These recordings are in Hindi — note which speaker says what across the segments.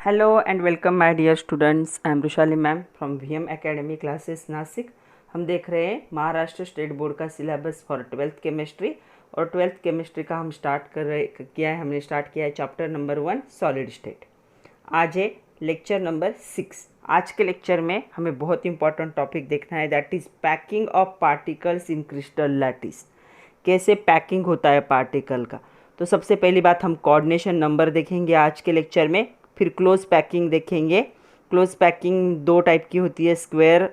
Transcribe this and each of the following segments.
Speaker 1: Hello and welcome my dear students. I am Rushali ma'am from VM academy classes Nashik. हम देख रहे हैं महाराष्ट्र स्टेट बोर्ड का सिलेबस फॉर 12th केमिस्ट्री और 12th केमिस्ट्री का हम हमने स्टार्ट किया है चैप्टर नंबर 1 सॉलिड स्टेट। आज है लेक्चर नंबर 6। आज के लेक्चर में हमें बहुत इंपॉर्टेंट टॉपिक देखना है, that is packing of particles in crystal lattice. कैसे पैकिंग होता है पार्टिकल का। तो सबसे पहली बात हम कोऑर्डिनेशन नंबर देखेंगे आज के लेक्चर में, फिर क्लोज पैकिंग देखेंगे। क्लोज पैकिंग दो टाइप की होती है, स्क्वायर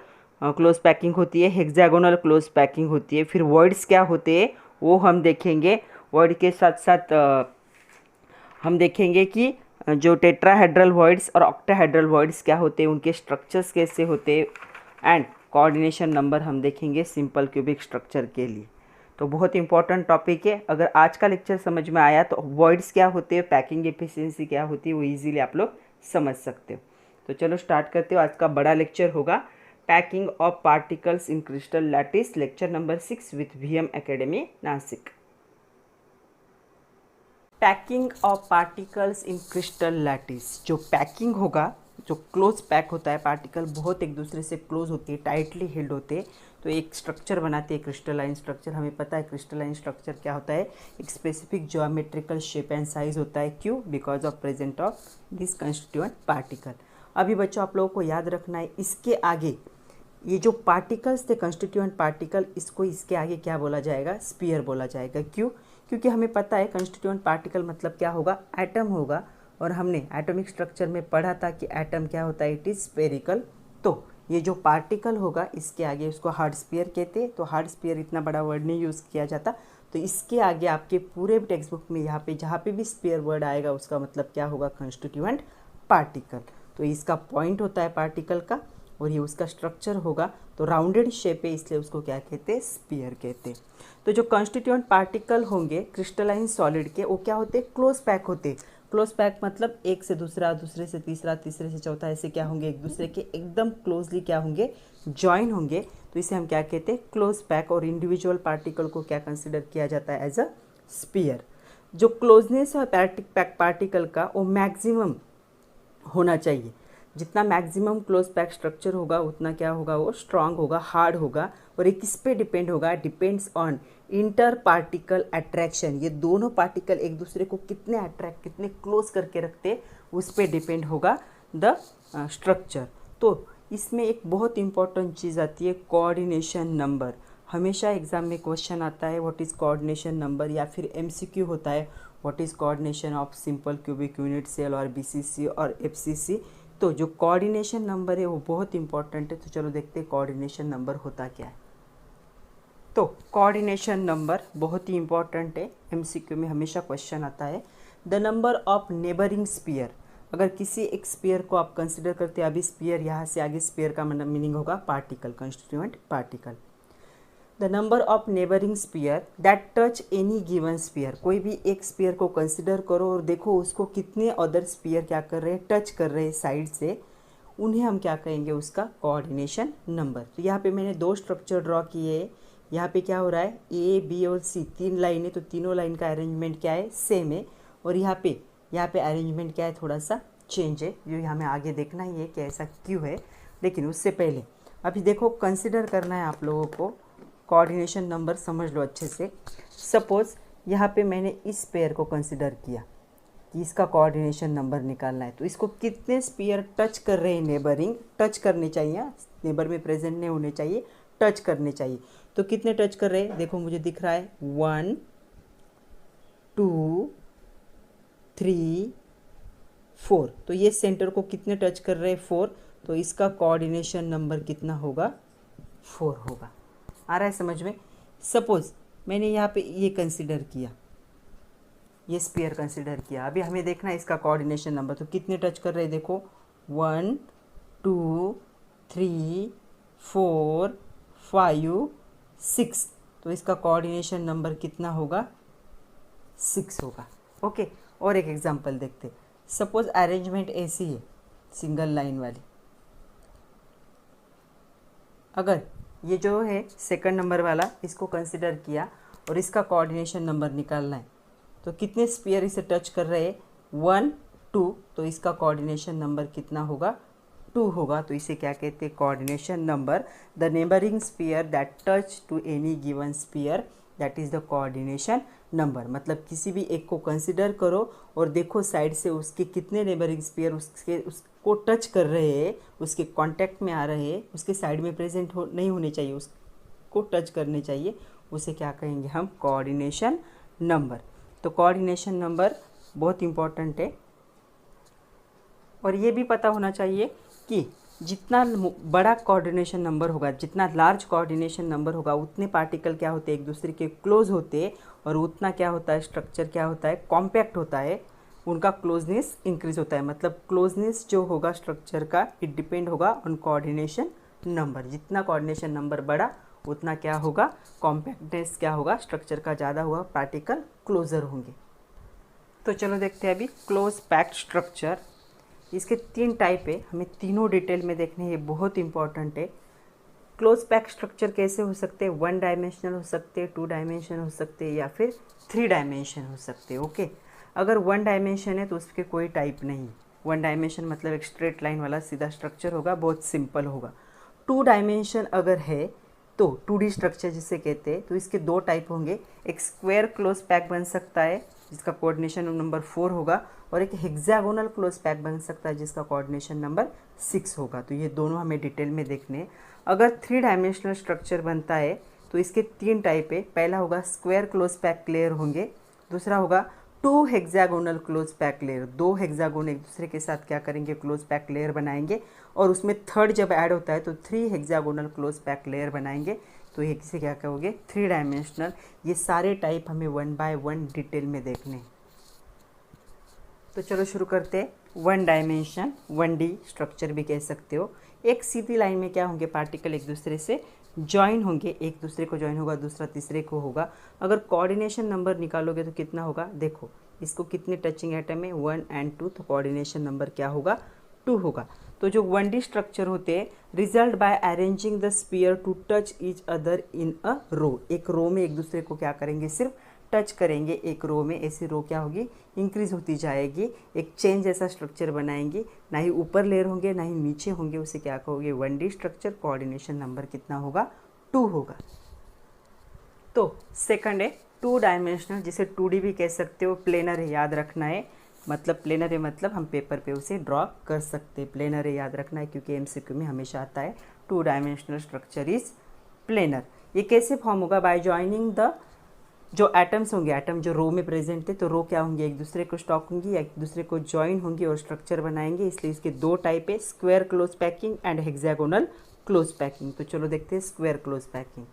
Speaker 1: क्लोज पैकिंग होती है, हेक्सागोनल क्लोज पैकिंग होती है। फिर वर्ड्स क्या होते हैं वो हम देखेंगे। वर्ड के साथ साथ हम देखेंगे कि जो टेट्राहेड्रल वर्ड्स और ऑक्टाहेड्रल वर्ड्स क्या होते हैं, उनके स्ट्रक्चर्स कैसे होते हैं, एंड कोऑर्डिनेशन नंबर हम देखेंगे सिंपल क्यूबिक स्ट्रक्चर के लिए। तो बहुत इंपॉर्टेंट टॉपिक है। अगर आज का लेक्चर समझ में आया तो वर्ड्स क्या होते हैं, पैकिंग एफिशिएंसी क्या होती है, वो इजीली आप लोग समझ सकते हो। तो चलो स्टार्ट करते हो। आज का बड़ा लेक्चर होगा packing of particles in crystal lattice, lecture number 6 with VM academy Nashik. Packing of particles in crystal lattice. जो पैकिंग होगा, जो क्लोज पैक होता है, पार्टिकल बहुत एक दूसरे से क्लोज होते हैं, टाइटली हिल्ड होते हैं, तो एक स्ट्रक्चर बनाते हैं क्रिस्टलाइन स्ट्रक्चर। हमें पता है क्रिस्टलाइन स्ट्रक्चर क्या होता है, एक specific geometrical shape and size होता है। क्यों? Because of present of this constituent particle. अभी बच्चों आप लोगों को याद रखना है, इसके आगे ये जो पार्टिकल्स थे कंस्टिट्यूएंट पार्टिकल, इसको इसके आगे क्या बोला जाएगा, स्फीयर बोला जाएगा। क्यों? क्योंकि हमें पता है कंस्टिट्यूएंट पार्टिकल मतलब क्या होगा, एटम होगा, और हमने एटॉमिक स्ट्रक्चर में पढ़ा था कि एटम क्या होता है, इट इज़ स्फेरिकल। तो ये जो पार्टिकल होगा इसके आगे उसको हार्ड स्फीयर कहते हैं। तो हार्ड स्फीयर इतना बड़ा वर्ड नहीं यूज़ किया जाता, तो इसके आगे आपके पूरे टेक्स्ट बुक में यहाँ पे जहाँ पे भी स्फीयर वर्ड आएगा उसका मतलब क्या होगा, कंस्टिट्यूएंट पार्टिकल। तो इसका पॉइंट होता है पार्टिकल का, और ये उसका स्ट्रक्चर होगा। तो राउंडेड शेप है, इसलिए उसको क्या कहते हैं, स्फीयर कहते हैं। तो जो कंस्टिट्यूएंट पार्टिकल होंगे क्रिस्टलाइन सॉलिड के, वो क्या होते हैं, क्लोज पैक होते हैं। क्लोज पैक मतलब एक से दूसरा, दूसरे से तीसरा, तीसरे से चौथा, ऐसे क्या होंगे, एक दूसरे के एकदम क्लोजली क्या होंगे, जॉइन होंगे। तो इसे हम क्या कहते हैं, क्लोज पैक। और इंडिविजुअल पार्टिकल को क्या कंसिडर किया जाता है, एज अ स्फीयर। जो क्लोजनेस है पार्टिकल का वो मैक्सिमम होना चाहिए। जितना मैक्सिमम क्लोज पैक स्ट्रक्चर होगा उतना क्या होगा, वो स्ट्रांग होगा, हार्ड होगा। और ये किस पे डिपेंड होगा, depends on inter particle attraction. ये दोनों पार्टिकल एक दूसरे को कितने अट्रैक्ट, कितने क्लोज करके रखते, उस पर डिपेंड होगा द स्ट्रक्चर। तो इसमें एक बहुत इंपॉर्टेंट चीज़ आती है, कोऑर्डिनेशन नंबर। हमेशा एग्जाम में क्वेश्चन आता है व्हाट इज़ कोऑर्डिनेशन नंबर, या फिर एमसीक्यू होता है what is coordination of simple cubic unit cell और बीसीसी और एफसीसी। तो जो कोऑर्डिनेशन नंबर है वो बहुत इंपॉर्टेंट है। तो चलो देखते हैं कोऑर्डिनेशन नंबर होता क्या है। तो कोऑर्डिनेशन नंबर बहुत ही इंपॉर्टेंट है, एमसीक्यू में हमेशा क्वेश्चन आता है। The number of neighbouring sphere. अगर किसी एक स्फीयर को आप कंसिडर करते हैं, अभी स्फीयर यहाँ से आगे स्फीयर का मीनिंग होगा particle, constituent particle. The number of neighbouring sphere that touch any given sphere. कोई भी एक स्फीयर को कंसिडर करो और देखो उसको कितने अदर स्फीयर क्या कर रहे हैं, टच कर रहे हैं साइड से, उन्हें हम क्या कहेंगे, उसका कोऑर्डिनेशन नंबर। तो यहाँ पे मैंने दो स्ट्रक्चर ड्रॉ किए हैं। यहाँ पे क्या हो रहा है, ए बी और सी तीन लाइन है, तो तीनों लाइन का अरेंजमेंट क्या है, सेम है। और यहाँ पे अरेंजमेंट क्या है, थोड़ा सा चेंज है, जो हमें आगे देखना ही है कि ऐसा क्यों है। लेकिन उससे पहले अभी देखो कंसिडर करना है आप लोगों को, कोऑर्डिनेशन नंबर समझ लो अच्छे से। सपोज़ यहाँ पे मैंने इस पेयर को कंसिडर किया कि इसका कोऑर्डिनेशन नंबर निकालना है, तो इसको कितने स्फीयर टच कर रहे हैं, नेबरिंग टच करने चाहिए, नेबर में प्रेजेंट नहीं होने चाहिए, टच करने चाहिए। तो कितने टच कर रहे हैं, देखो मुझे दिख रहा है 1 2 3 4। तो ये सेंटर को कितने टच कर रहे हैं, 4। तो इसका कोऑर्डिनेशन नंबर कितना होगा, 4 होगा। आ रहा है समझ में। सपोज मैंने यहाँ पे ये कंसिडर किया, ये स्फीयर कंसिडर किया, अभी हमें देखना है इसका कोऑर्डिनेशन नंबर। तो कितने टच कर रहे हैं, देखो 1 2 3 4 5 6। तो इसका कोऑर्डिनेशन नंबर कितना होगा, 6 होगा। ओके, और एक एग्जांपल देखते। सपोज अरेंजमेंट ऐसी है, सिंगल लाइन वाली। अगर ये जो है सेकंड नंबर वाला, इसको कंसिडर किया और इसका कोऑर्डिनेशन नंबर निकालना है, तो कितने स्फीयर इसे टच कर रहे हैं, 1 2, तो इसका कोऑर्डिनेशन नंबर कितना होगा? 2 होगा। तो इसे क्या कहते हैं? Coordination number. The neighbouring sphere that touch to any given sphere, that is the coordination number. मतलब किसी भी एक को कंसिडर करो और देखो साइड से उसके कितने नेबरिंग स्फीयर उसको टच कर रहे हैं, उसके कांटेक्ट में आ रहे हैं, उसके साइड में प्रेजेंट नहीं होने चाहिए, उसको टच करने चाहिए, उसे क्या कहेंगे हम? Coordination number. तो कोऑर्डिनेशन नंबर बहुत इम्पॉर्टेंट है। और ये भी पता होना चाहिए कि जितना बड़ा कोऑर्डिनेशन नंबर होगा, जितना लार्ज कोऑर्डिनेशन नंबर होगा, उतने पार्टिकल क्या होते हैं? एक दूसरे के क्लोज होते हैं, और उतना क्या होता है? स्ट्रक्चर क्या होता है? कॉम्पैक्ट होता है, उनका क्लोजनेस इंक्रीज होता है। मतलब क्लोजनेस जो होगा स्ट्रक्चर का, इट डिपेंड होगा ऑन कोऑर्डिनेशन नंबर। जितना कोऑर्डिनेशन नंबर बड़ा, उतना क्या होगा? कॉम्पैक्टनेस क्या होगा? स्ट्रक्चर का ज़्यादा हुआ, पार्टिकल क्लोजर होंगे। तो चलो देखते हैं अभी क्लोज पैक्ड स्ट्रक्चर। इसके 3 टाइप है, हमें तीनों डिटेल में देखने हैं, ये बहुत इंपॉर्टेंट है। क्लोज पैक स्ट्रक्चर कैसे हो सकते हैं? 1 डायमेंशनल हो सकते हैं, 2 डायमेंशन हो सकते हैं, या फिर 3 डायमेंशन हो सकते हैं। ओके, अगर 1 डायमेंशन है तो उसके कोई टाइप नहीं। 1 डायमेंशन मतलब एक स्ट्रेट लाइन वाला सीधा स्ट्रक्चर होगा, बहुत सिंपल होगा। 2 डायमेंशन अगर है तो 2D स्ट्रक्चर जिसे कहते हैं, तो इसके 2 टाइप होंगे। एक स्क्वायर क्लोज पैक बन सकता है जिसका कोऑर्डिनेशन नंबर 4 होगा, और एक हेक्सागोनल क्लोज पैक बन सकता है जिसका कोऑर्डिनेशन नंबर 6 होगा। तो ये दोनों हमें डिटेल में देखने हैं। अगर 3 डायमेंशनल स्ट्रक्चर बनता है तो इसके 3 टाइप है। पहला होगा स्क्वायर क्लोज पैक लेयर होंगे, दूसरा होगा 2 hexagonal close pack layer. 2 hexagon एक दूसरे के साथ क्या करेंगे? क्लोज पैक लेयर बनाएंगे, और उसमें थर्ड जब ऐड होता है तो 3 हेक्सागोनल क्लोज पैक लेयर बनाएंगे। तो ये किसे क्या कहोगे? 3 डायमेंशनल। ये सारे टाइप हमें 1 बाय 1 डिटेल में देखने। तो चलो शुरू करते हैं। 1 डायमेंशन, 1D स्ट्रक्चर भी कह सकते हो। एक सीधी लाइन में क्या होंगे? पार्टिकल एक दूसरे से जॉइन होंगे, एक दूसरे को जॉइन होगा, दूसरा तीसरे को होगा। अगर कोऑर्डिनेशन नंबर निकालोगे तो कितना होगा? देखो इसको कितने टचिंग एटम है? 1 और 2, तो कोऑर्डिनेशन नंबर क्या होगा? 2 होगा। तो जो 1D स्ट्रक्चर होते हैं, result by arranging the sphere to touch each other in a row. एक रो में एक दूसरे को क्या करेंगे? सिर्फ टच करेंगे। एक रो में ऐसी रो क्या होगी? इंक्रीज होती जाएगी, एक चेन जैसा स्ट्रक्चर बनाएंगी। ना ही ऊपर लेयर होंगे ना ही नीचे होंगे, उसे क्या कहोगे? 1D structure. कोऑर्डिनेशन नंबर कितना होगा? 2 होगा। तो सेकंड है 2 डायमेंशनल, जिसे 2D भी कह सकते हो। प्लेनर है, याद रखना है। मतलब प्लेनर है मतलब हम पेपर पे उसे ड्रॉ कर सकते हैं। प्लेनर है याद रखना है, क्योंकि MCQ में हमेशा आता है 2 डायमेंशनल स्ट्रक्चर इज प्लेनर। ये कैसे फॉर्म होगा? बाय जॉइनिंग द, जो एटम्स होंगे, एटम जो रो में प्रेजेंट थे, तो रो क्या होंगे? एक दूसरे को स्टॉक होंगी या एक दूसरे को जॉइन होंगी और स्ट्रक्चर बनाएंगे। इसलिए इसके 2 टाइप है, square close packing and hexagonal close packing. तो चलो देखते हैं स्क्वायर क्लोज पैकिंग।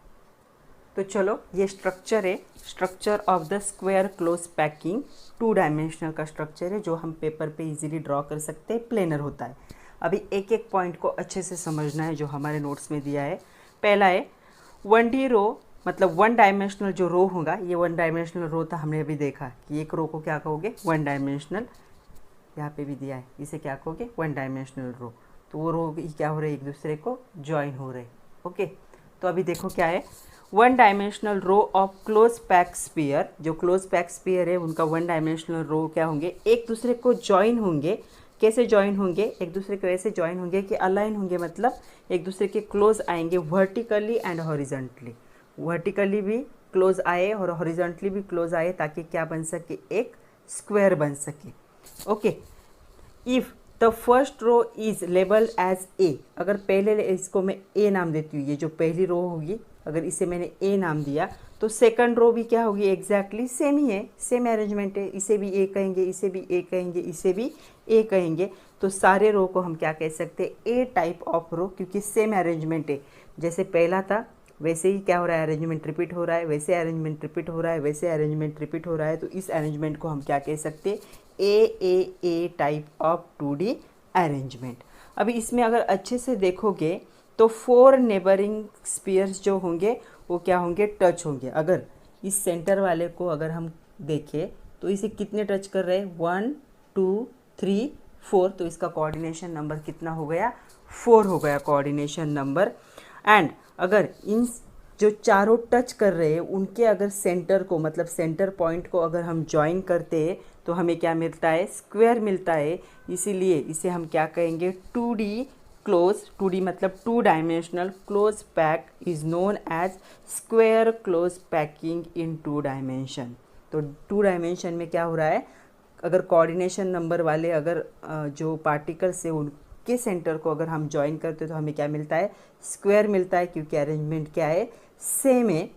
Speaker 1: तो चलो ये स्ट्रक्चर है, structure of the square close packing. 2 dimensional का स्ट्रक्चर है जो हम पेपर पे इजीली ड्रॉ कर सकते हैं, प्लेनर होता है। अभी एक एक पॉइंट को अच्छे से समझना है जो हमारे नोट्स में दिया है। पहला है 1D रो, मतलब 1 डायमेंशनल जो रो होगा, ये 1 डायमेंशनल रो था, हमने अभी देखा कि एक रो को क्या कहोगे? 1 डायमेंशनल। यहाँ पे भी दिया है, इसे क्या कहोगे? 1 डायमेंशनल रो। तो वो रो क्या हो रहे? एक दूसरे को जॉइन हो रहे। ओके, तो अभी देखो क्या है। 1 dimensional row of close pack sphere. जो क्लोज पैक स्फीयर है उनका 1 डायमेंशनल रो क्या होंगे? एक दूसरे को जॉइन होंगे। कैसे जॉइन होंगे? एक दूसरे को ऐसे जॉइन होंगे कि अलाइन होंगे, मतलब एक दूसरे के क्लोज आएंगे वर्टिकली एंड हॉरिजॉन्टली। वर्टिकली भी क्लोज आए और हॉरिजॉन्टली भी क्लोज आए, ताकि क्या बन सके? एक स्क्वायर बन सके। Okay, if the first row is label as A. अगर पहले इसको मैं ए नाम देती हूँ, ये जो पहली रो होगी, अगर इसे मैंने ए नाम दिया, तो सेकंड रो भी क्या होगी? एग्जैक्टली सेम ही है, सेम अरेंजमेंट है। इसे भी ए कहेंगे, इसे भी ए कहेंगे, इसे भी ए कहेंगे। तो सारे रो को हम क्या कह सकते हैं? ए टाइप ऑफ रो, क्योंकि सेम अरेंजमेंट है। जैसे पहला था वैसे ही क्या हो रहा है? अरेंजमेंट रिपीट हो रहा है, वैसे अरेंजमेंट रिपीट हो रहा है, वैसे अरेंजमेंट रिपीट हो रहा है। तो इस अरेंजमेंट को हम क्या कह सकते हैं? ए टाइप ऑफ 2D अरेंजमेंट। अभी इसमें अगर अच्छे से देखोगे तो 4 नेबरिंग स्फीयर्स जो होंगे वो क्या होंगे? टच होंगे। अगर इस सेंटर वाले को अगर हम देखें तो इसे कितने टच कर रहे हैं? 1 2 3 4। तो इसका कोऑर्डिनेशन नंबर कितना हो गया? 4 हो गया कोऑर्डिनेशन नंबर। एंड अगर इन जो चारों टच कर रहे हैं उनके अगर सेंटर को, मतलब सेंटर पॉइंट को अगर हम ज्वाइन करते हैं तो हमें क्या मिलता है, स्क्वायर मिलता है। इसीलिए इसे हम क्या कहेंगे, 2D क्लोज, 2D मतलब 2 dimensional close pack is known as square close packing in 2 dimension. तो 2 डायमेंशन में क्या हो रहा है, अगर कोऑर्डिनेशन नंबर वाले अगर जो पार्टिकल्स है उनके सेंटर को अगर हम ज्वाइन करते हैं तो हमें क्या मिलता है, स्क्वायर मिलता है, क्योंकि अरेंजमेंट क्या है, सेम है।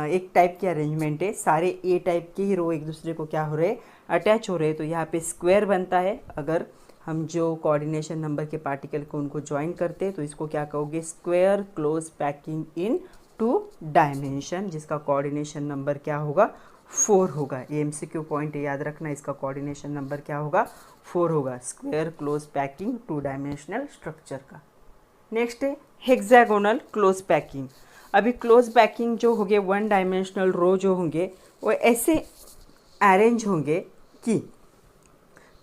Speaker 1: एक टाइप की अरेंजमेंट है, सारे ए टाइप के ही रो एक दूसरे को क्या हो रहे, अटैच हो रहे हैं, तो यहाँ पे स्क्वायर बनता है। अगर हम जो कोऑर्डिनेशन नंबर के पार्टिकल को उनको ज्वाइन करते हैं तो इसको क्या कहोगे, square close packing in 2 dimension, जिसका कोऑर्डिनेशन नंबर क्या होगा, 4 होगा। ये MCQ पॉइंट याद रखना, इसका कोऑर्डिनेशन नंबर क्या होगा, 4 होगा, square close packing 2 dimensional structure का। नेक्स्ट है हेक्सागोनल क्लोज पैकिंग। अभी क्लोज पैकिंग जो होंगे 1 डायमेंशनल रो जो होंगे वो ऐसे अरेंज होंगे कि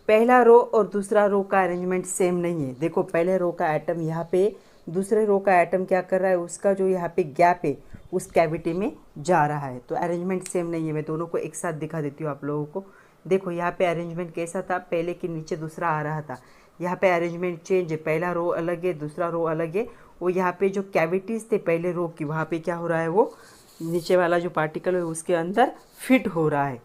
Speaker 1: पहला रो और दूसरा रो का अरेंजमेंट सेम नहीं है। देखो पहले रो का एटम यहाँ पे, दूसरे रो का एटम क्या कर रहा है, उसका जो यहाँ पे गैप है उस कैविटी में जा रहा है, तो अरेंजमेंट सेम नहीं है। मैं दोनों को एक साथ दिखा देती हूँ आप लोगों को। देखो यहाँ पे अरेंजमेंट कैसा था, पहले के नीचे दूसरा आ रहा था, यहाँ पे अरेंजमेंट चेंज है, पहला रो अलग है, दूसरा रो अलग है। वो यहाँ पे जो कैविटीज़ थे पहले रो की, वहाँ पे क्या हो रहा है, वो नीचे वाला जो पार्टिकल है उसके अंदर फिट हो रहा है।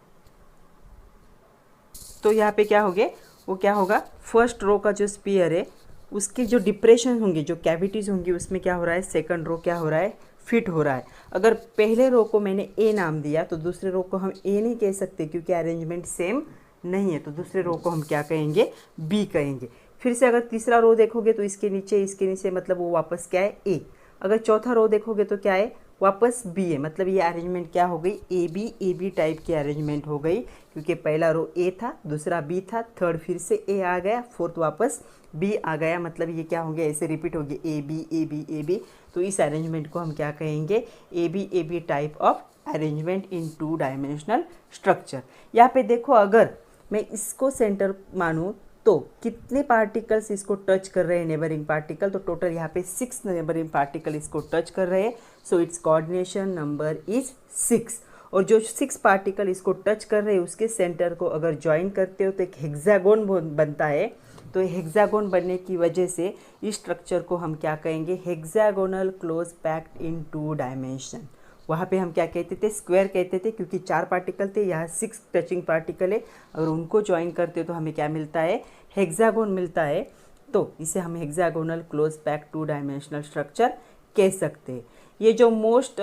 Speaker 1: तो यहाँ पे क्या हो गया, वो क्या होगा, फर्स्ट रो का जो स्पीयर है उसके जो डिप्रेशन होंगे, जो कैविटीज़ होंगी, उसमें क्या हो रहा है, सेकंड रो क्या हो रहा है, फिट हो रहा है। अगर पहले रो को मैंने ए नाम दिया तो दूसरे रो को हम ए नहीं कह सकते, क्योंकि अरेंजमेंट सेम नहीं है, तो दूसरे रो को हम क्या कहेंगे, बी कहेंगे। फिर से अगर तीसरा रो देखोगे तो इसके नीचे मतलब वो वापस क्या है, ए। अगर चौथा रो देखोगे तो क्या है, वापस बी है, मतलब ये अरेंजमेंट क्या हो गई, ए बी टाइप की अरेंजमेंट हो गई, क्योंकि पहला रो ए था, दूसरा बी था, थर्ड फिर से ए आ गया, फोर्थ वापस बी आ गया, मतलब ये क्या हो गया, ऐसे रिपीट हो गया, A B A B A B. तो इस अरेंजमेंट को हम क्या कहेंगे, A B type of arrangement in 2 dimensional structure. यहाँ पे देखो अगर मैं इसको सेंटर मानूँ तो कितने पार्टिकल्स इसको टच कर रहे हैं, नेबरिंग पार्टिकल, तो टोटल यहाँ पे 6 नेबरिंग पार्टिकल इसको टच कर रहे हैं। So it's coordination number is 6। और जो 6 पार्टिकल इसको टच कर रहे हैं उसके सेंटर को अगर ज्वाइन करते हो तो एक हेक्सागोन बनता है। तो हेक्सागोन बनने की वजह से इस स्ट्रक्चर को हम क्या कहेंगे, hexagonal close packed in 2 dimension. वहाँ पे हम क्या कहते थे, स्क्वायर कहते थे, क्योंकि 4 पार्टिकल थे, यहाँ 6 टचिंग पार्टिकल है। अगर उनको ज्वाइन करते तो हमें क्या मिलता है, हेक्सागोन मिलता है। तो इसे हम hexagonal close pack 2 dimensional structure कह सकते हैं। ये जो मोस्ट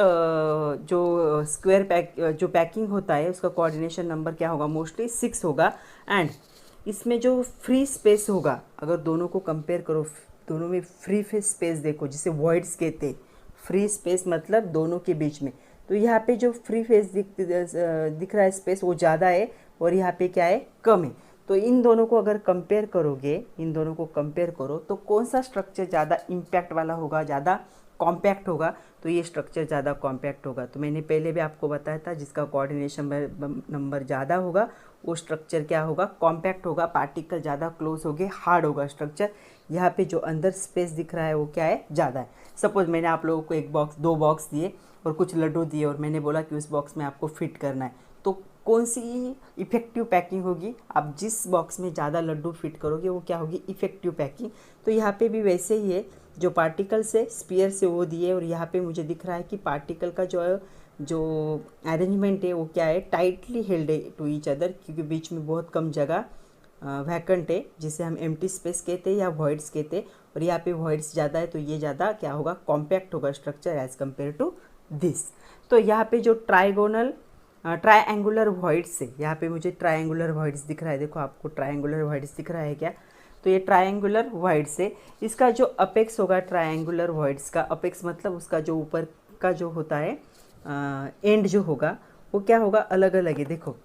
Speaker 1: जो स्क्वायर पैक जो पैकिंग होता है उसका कोऑर्डिनेशन नंबर क्या होगा, मोस्टली 6 होगा। एंड इसमें जो फ्री स्पेस होगा, अगर दोनों को कंपेयर करो, दोनों में फ्री स्पेस देखो, जिसे वॉइड्स कहते हैं। फ्री स्पेस मतलब दोनों के बीच में, तो यहाँ पे जो फ्री फेस दिख रहा है स्पेस वो ज़्यादा है और यहाँ पे क्या है, कम है। तो इन दोनों को अगर कंपेयर करोगे, इन दोनों को कंपेयर करो तो कौन सा स्ट्रक्चर ज़्यादा इम्पैक्ट वाला होगा, ज़्यादा कॉम्पैक्ट होगा, तो ये स्ट्रक्चर ज़्यादा कॉम्पैक्ट होगा। तो मैंने पहले भी आपको बताया था, जिसका कोऑर्डिनेशन नंबर ज़्यादा होगा वो स्ट्रक्चर क्या होगा, कॉम्पैक्ट होगा, पार्टिकल ज़्यादा क्लोज हो गए, हार्ड होगा स्ट्रक्चर। यहाँ पे जो अंदर स्पेस दिख रहा है वो क्या है, ज़्यादा है। सपोज मैंने आप लोगों को एक बॉक्स, 2 बॉक्स दिए और कुछ लड्डू दिए और मैंने बोला कि उस बॉक्स में आपको फिट करना है, तो कौन सी इफ़ेक्टिव पैकिंग होगी, आप जिस बॉक्स में ज़्यादा लड्डू फिट करोगे वो क्या होगी, इफ़ेक्टिव पैकिंग। तो यहाँ पे भी वैसे ही है, जो पार्टिकल से स्पीयर से वो दिए और यहाँ पे मुझे दिख रहा है कि पार्टिकल का जो अरेंजमेंट है वो क्या है, टाइटली हेल्ड है टू ईच अदर, क्योंकि बीच में बहुत कम जगह वैकेंट है, जिसे हम एम्प्टी स्पेस कहते हैं या वॉइड्स कहते हैं। और यहाँ पे वॉइड्स ज़्यादा है तो ये ज़्यादा क्या होगा, कॉम्पैक्ट होगा structure as compare to this. तो यहाँ पे जो ट्रायंगुलर वॉइड्स है, यहाँ पे मुझे ट्रायंगुलर वॉइड्स दिख रहा है, देखो आपको ट्रायंगुलर वॉइड्स दिख रहा है क्या, तो ये ट्रायंगुलर वॉइड्स है। इसका जो अपेक्स होगा ट्रायंगुलर वॉइड्स का, अपेक्स मतलब उसका जो ऊपर का जो होता है एंड जो होगा वो क्या होगा, अलग अलग है। देखो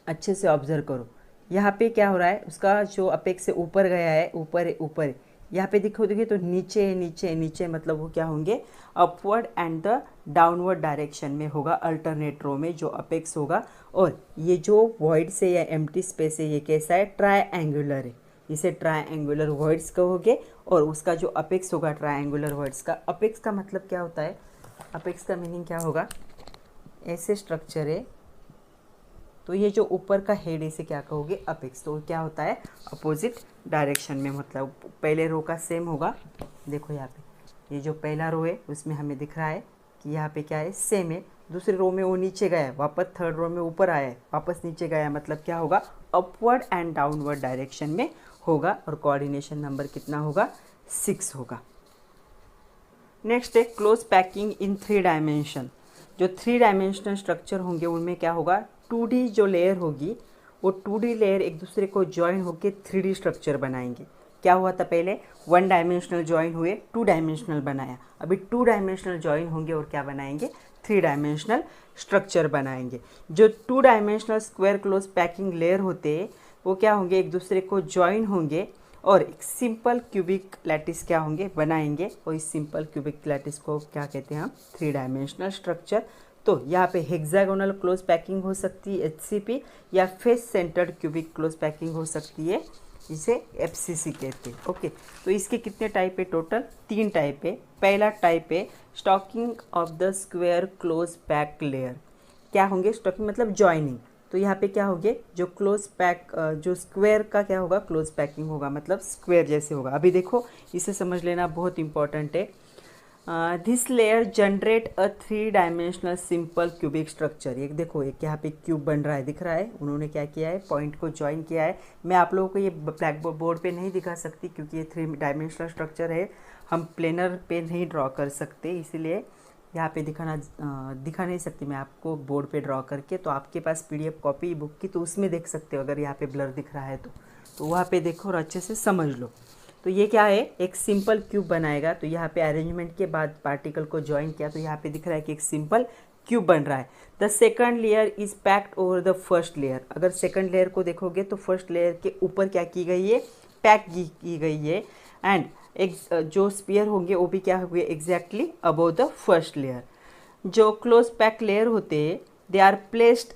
Speaker 1: अच्छे से ऑब्जर्व करो, यहाँ पे क्या हो रहा है, उसका जो अपेक्स से ऊपर गया है, ऊपर यहाँ पे देखोगे तो नीचे मतलब वो क्या होंगे, upward and the downward direction में होगा, अल्टरनेट रो में जो अपेक्स होगा। और ये जो वॉइड से या एम्प्टी स्पेस है ये कैसा है, ट्रायंगुलर है, इसे ट्रायंगुलर वॉइड्स कहोगे। और उसका जो अपेक्स होगा ट्रायंगुलर वॉइड्स का, अपेक्स का मतलब क्या होता है, अपेक्स का मीनिंग क्या होगा, ऐसे स्ट्रक्चर है, तो ये जो ऊपर का हेड इसे क्या कहोगे, अपेक्स। तो क्या होता है, अपोजिट डायरेक्शन में, मतलब पहले रो का सेम होगा। देखो यहाँ पे ये जो पहला रो है उसमें हमें दिख रहा है कि यहाँ पे क्या है, सेम है। दूसरे रो में वो नीचे गया है, वापस थर्ड रो में ऊपर आया है, वापस नीचे गया है, मतलब क्या होगा, अपवर्ड एंड डाउनवर्ड डायरेक्शन में होगा। और कोऑर्डिनेशन नंबर कितना होगा, 6 होगा। नेक्स्ट है क्लोज पैकिंग इन 3 डायमेंशन। जो 3 डायमेंशनल स्ट्रक्चर होंगे उनमें क्या होगा, 2D जो लेयर होगी वो 2D लेयर एक दूसरे को ज्वाइन होकर 3D स्ट्रक्चर बनाएंगे। क्या हुआ था, पहले 1 डायमेंशनल ज्वाइन हुए, 2 डायमेंशनल बनाया। अभी 2 डायमेंशनल ज्वाइन होंगे और क्या बनाएंगे, 3 डायमेंशनल स्ट्रक्चर बनाएंगे। जो 2 dimensional square close packing layer होते हैं वो क्या होंगे, एक दूसरे को ज्वाइन होंगे और एक सिंपल क्यूबिक लैटिस क्या होंगे, बनाएंगे। और इस सिंपल क्यूबिक लैटिस को क्या कहते हैं हम, 3 डायमेंशनल स्ट्रक्चर। तो यहाँ पे हेक्सागोनल क्लोज पैकिंग हो सकती है HCP, या face centred cubic close packing हो सकती है, इसे FCC कहते हैं। ओके, तो इसके कितने टाइप है, टोटल 3 टाइप है। पहला टाइप है stacking of the square close pack layer. क्या होंगे, स्टॉकिंग मतलब ज्वाइनिंग। तो यहाँ पे क्या होगे, जो क्लोज पैक, जो स्क्वायर का क्या होगा, क्लोज पैकिंग होगा, मतलब स्क्वायर जैसे होगा। अभी देखो इसे समझ लेना, बहुत इंपॉर्टेंट है। This layer generate a 3 dimensional simple cubic structure. एक देखो, एक यहाँ पे क्यूब बन रहा है, दिख रहा है, उन्होंने क्या किया है, पॉइंट को ज्वाइन किया है। मैं आप लोगों को ये ब्लैक बोर्ड पे नहीं दिखा सकती क्योंकि ये 3 डायमेंशनल स्ट्रक्चर है, हम प्लेनर पे नहीं ड्रॉ कर सकते, इसलिए यहाँ पे दिखा नहीं सकती मैं आपको बोर्ड पे ड्रॉ करके। तो आपके पास PDF कॉपी बुक की, तो उसमें देख सकते हो अगर यहाँ पे ब्लर दिख रहा है तो वहाँ पे देखो और अच्छे से समझ लो। तो ये क्या है, एक सिंपल क्यूब बनाएगा। तो यहाँ पे अरेंजमेंट के बाद पार्टिकल को ज्वाइन किया, तो यहाँ पे दिख रहा है कि एक सिंपल क्यूब बन रहा है। The second layer is packed over the first layer. अगर सेकंड लेयर को देखोगे तो फर्स्ट लेयर के ऊपर क्या की गई है, पैक की गई है। एंड एक जो स्पीयर होंगे वो भी क्या हुए, exactly above the first layer. जो क्लोज पैक लेयर होते हैं they are placed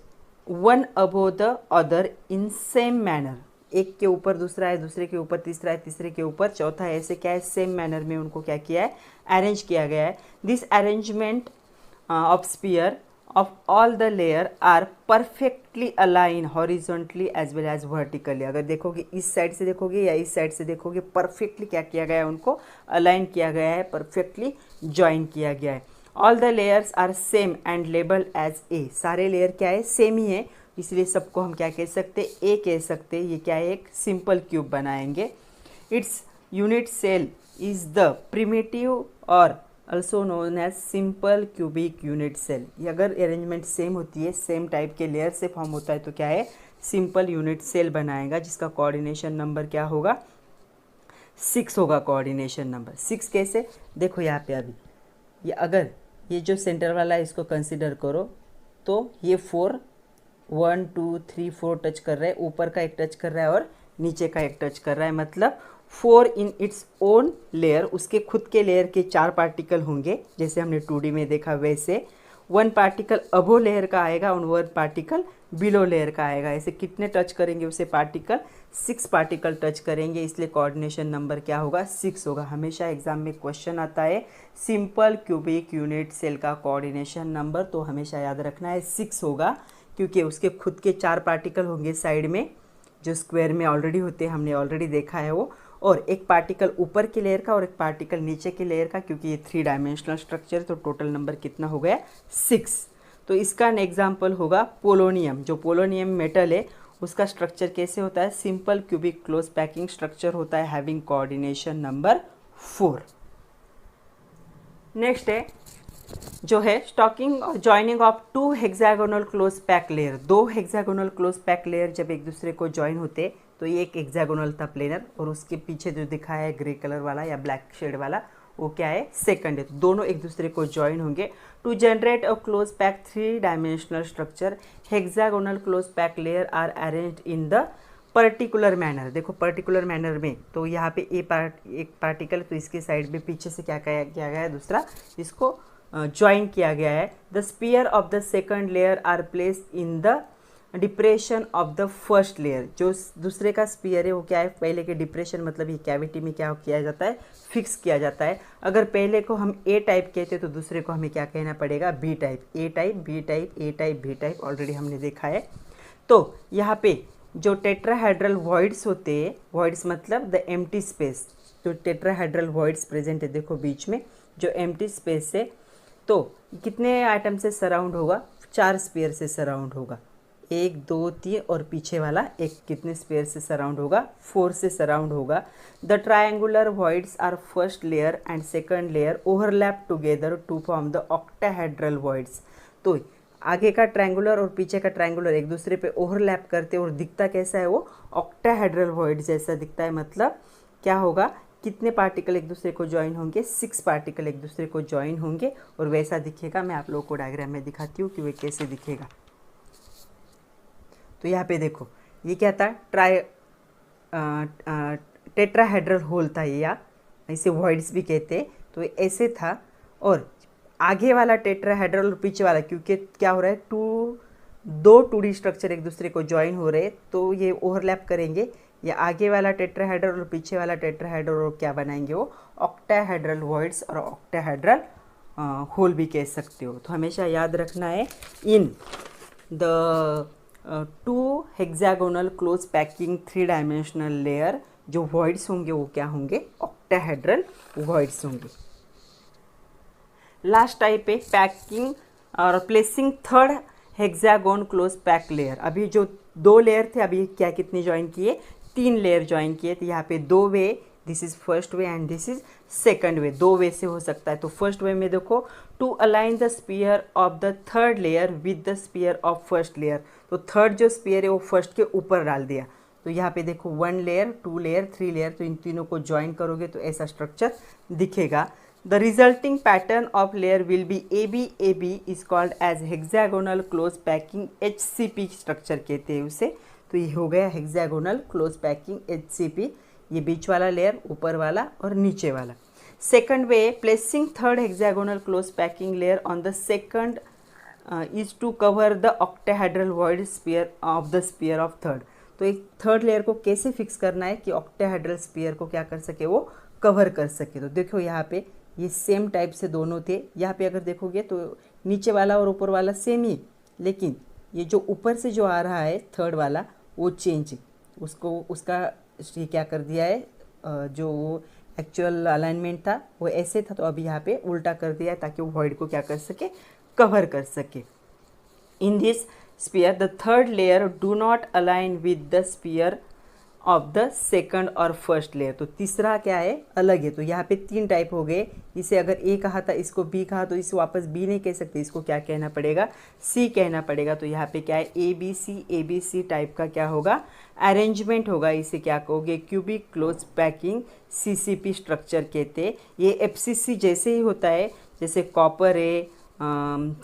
Speaker 1: one above the other in same manner. एक के ऊपर दूसरा है, दूसरे के ऊपर तीसरा है, तीसरे के ऊपर चौथा है, ऐसे क्या है, सेम मैनर में उनको क्या किया है, अरेंज किया गया है। This arrangement of sphere of all the layer are perfectly aligned horizontally as well as vertically। अगर देखोगे इस साइड से देखोगे या इस साइड से देखोगे, परफेक्टली क्या किया गया है, उनको अलाइन किया गया है, परफेक्टली ज्वाइन किया गया है। All the layers are same and labelled as A. सारे लेयर क्या है, सेम ही है, इसलिए सबको हम क्या कह सकते, ए कह सकते। ये क्या है, एक सिंपल क्यूब बनाएंगे। Its unit cell is the primitive और also known as simple cubic unit cell. ये अगर अरेंजमेंट सेम होती है, सेम टाइप के लेयर से फॉर्म होता है, तो क्या है, सिंपल यूनिट सेल बनाएगा, जिसका कोऑर्डिनेशन नंबर क्या होगा, 6 होगा। कोऑर्डिनेशन नंबर 6 कैसे, देखो यहाँ पे अभी ये अगर ये जो सेंटर वाला है इसको कंसिडर करो, तो ये 4 1 2 3 4 टच कर रहा है, ऊपर का एक टच कर रहा है और नीचे का एक टच कर रहा है, मतलब 4 इन इट्स ओन लेयर। उसके खुद के लेयर के 4 पार्टिकल होंगे, जैसे हमने 2D में देखा वैसे। 1 पार्टिकल अबो लेयर का आएगा और 1 पार्टिकल बिलो लेयर का आएगा। ऐसे कितने टच करेंगे उसे पार्टिकल, 6 पार्टिकल टच करेंगे, इसलिए कोऑर्डिनेशन नंबर क्या होगा, 6 होगा। हमेशा एग्जाम में क्वेश्चन आता है सिंपल क्यूबिक यूनिट सेल का कोऑर्डिनेशन नंबर, तो हमेशा याद रखना है 6 होगा, क्योंकि उसके खुद के 4 पार्टिकल होंगे साइड में, जो स्क्वायर में ऑलरेडी होते हैं, हमने ऑलरेडी देखा है वो, और एक पार्टिकल ऊपर के लेयर का और एक पार्टिकल नीचे के लेयर का, क्योंकि ये 3 डायमेंशनल स्ट्रक्चर। तो टोटल नंबर कितना हो गया, 6। तो इसका एग्जाम्पल होगा पोलोनियम। जो पोलोनियम मेटल है उसका स्ट्रक्चर कैसे होता है, simple cubic close packing structure होता है, हैविंग कोऑर्डिनेशन नंबर 4। नेक्स्ट है जो है स्टॉकिंग और joining of 2 hexagonal close pack layer. 2 hexagonal close pack layer जब एक दूसरे को ज्वाइन होते, तो ये एक हेक्सागोनल था प्लेनर, और उसके पीछे जो दिखा है ग्रे कलर वाला या ब्लैक शेड वाला, वो क्या है, सेकंड है। तो दोनों एक दूसरे को ज्वाइन होंगे to generate a close pack 3 dimensional structure. Hexagonal close pack layer are arranged in the particular manner. देखो पर्टिकुलर मैनर में, तो यहाँ पे एक पार्टिकल, तो इसके साइड में पीछे से क्या किया गया है, दूसरा इसको ज्वाइन किया गया है। The sphere of the second layer are placed in the depression of the first layer. जो दूसरे का स्पीयर है वो क्या है, पहले के डिप्रेशन, मतलब ये कैविटी में क्या किया जाता है, फिक्स किया जाता है। अगर पहले को हम ए टाइप कहते हैं तो दूसरे को हमें क्या कहना पड़ेगा, बी टाइप। ए टाइप, बी टाइप, ए टाइप, बी टाइप, ऑलरेडी हमने देखा है। तो यहाँ पे जो टेट्राहेड्रल वॉइड्स होते हैं, वॉइड्स मतलब द एम्प्टी स्पेस, जो टेट्राहेड्रल वॉइड्स प्रेजेंट है देखो बीच में जो एम्प्टी स्पेस है, तो कितने आइटम से सराउंड होगा, 4 स्पेयर से सराउंड होगा, 1 2 3 और पीछे वाला एक कितने स्पेयर से सराउंड होगा, 4 से सराउंड होगा। The triangular voids are first layer and second layer overlap together to form the octahedral voids. तो आगे का ट्रायंगुलर और पीछे का ट्रायंगुलर एक दूसरे पे ओवरलैप करते और दिखता कैसा है, वो ऑक्टाहेड्रल वॉइड जैसा दिखता है। मतलब क्या होगा, कितने पार्टिकल एक दूसरे को ज्वाइन होंगे, 6 पार्टिकल एक दूसरे को ज्वाइन होंगे और वैसा दिखेगा। मैं आप लोगों को डायग्राम में दिखाती हूँ कि वे कैसे दिखेगा। तो यहाँ पे देखो ये क्या था, टेट्राहेड्रल होल था ये, या इसे वॉइड्स भी कहते। तो ऐसे था और आगे वाला टेट्राहेड्रल और पीछे वाला, क्योंकि क्या हो रहा है, दो 2D स्ट्रक्चर एक दूसरे को ज्वाइन हो रहे हैं तो ये ओवरलैप करेंगे। ये आगे वाला टेट्राहेड्रल और पीछे वाला टेट्राहेड्रल और क्या बनाएंगे, वो ऑक्टाहेड्रल वॉइड्स और ऑक्टाहेड्रल होल भी कह सकते हो। तो हमेशा याद रखना है, in the 2 hexagonal close packing 3 dimensional layer जो वॉइड्स होंगे वो क्या होंगे, ऑक्टाहेड्रल वॉइड्स होंगे। लास्ट टाइप है पैकिंग और placing third hexagon close pack layer. अभी जो 2 लेयर थे, अभी क्या कितने ज्वाइन किए, 3 लेयर ज्वाइन किए। तो यहाँ पे 2 way, this is first way and this is second way, 2 way से हो सकता है। तो फर्स्ट वे में देखो, to align the sphere of the third layer with the sphere of first layer. तो थर्ड जो स्पीयर है वो फर्स्ट के ऊपर डाल दिया। तो यहाँ पे देखो 1 लेयर 2 लेयर 3 लेयर, तो इन तीनों को ज्वाइन करोगे तो ऐसा स्ट्रक्चर दिखेगा। The resulting pattern of layer will be AB is called as hexagonal close packing HCP structure कहते हैं उसे। तो ये हो गया हेक्सागोनल क्लोज पैकिंग HCP, ये बीच वाला लेयर, ऊपर वाला और नीचे वाला। Second way, placing third hexagonal close packing layer on the second is to cover the octahedral void sphere of the sphere of third. तो एक थर्ड लेयर को कैसे फिक्स करना है कि ऑक्टाहेड्रल स्पीयर को क्या कर सके, वो कवर कर सके। तो देखो यहाँ पे ये सेम टाइप से दोनों थे। यहाँ पे अगर देखोगे तो नीचे वाला और ऊपर वाला सेम ही, लेकिन ये जो ऊपर से जो आ रहा है थर्ड वाला वो चेंज, उसका ये क्या कर दिया है, जो एक्चुअल अलाइनमेंट था वो ऐसे था, तो अभी यहाँ पे उल्टा कर दिया है ताकि वो वॉइड को क्या कर सके, कवर कर सके। In this sphere the third layer do not align with the sphere of the second और फर्स्ट लेयर। तो तीसरा क्या है, अलग है। तो यहाँ पे 3 टाइप हो गए। इसे अगर ए कहा था, इसको बी कहा, तो इसे वापस बी नहीं कह सकते, इसको क्या कहना पड़ेगा, सी कहना पड़ेगा। तो यहाँ पे क्या है, ए बी सी टाइप का क्या होगा, अरेंजमेंट होगा। इसे क्या कहोगे, cubic close packing CCP structure कहते। ये FCC जैसे ही होता है, जैसे कॉपर है,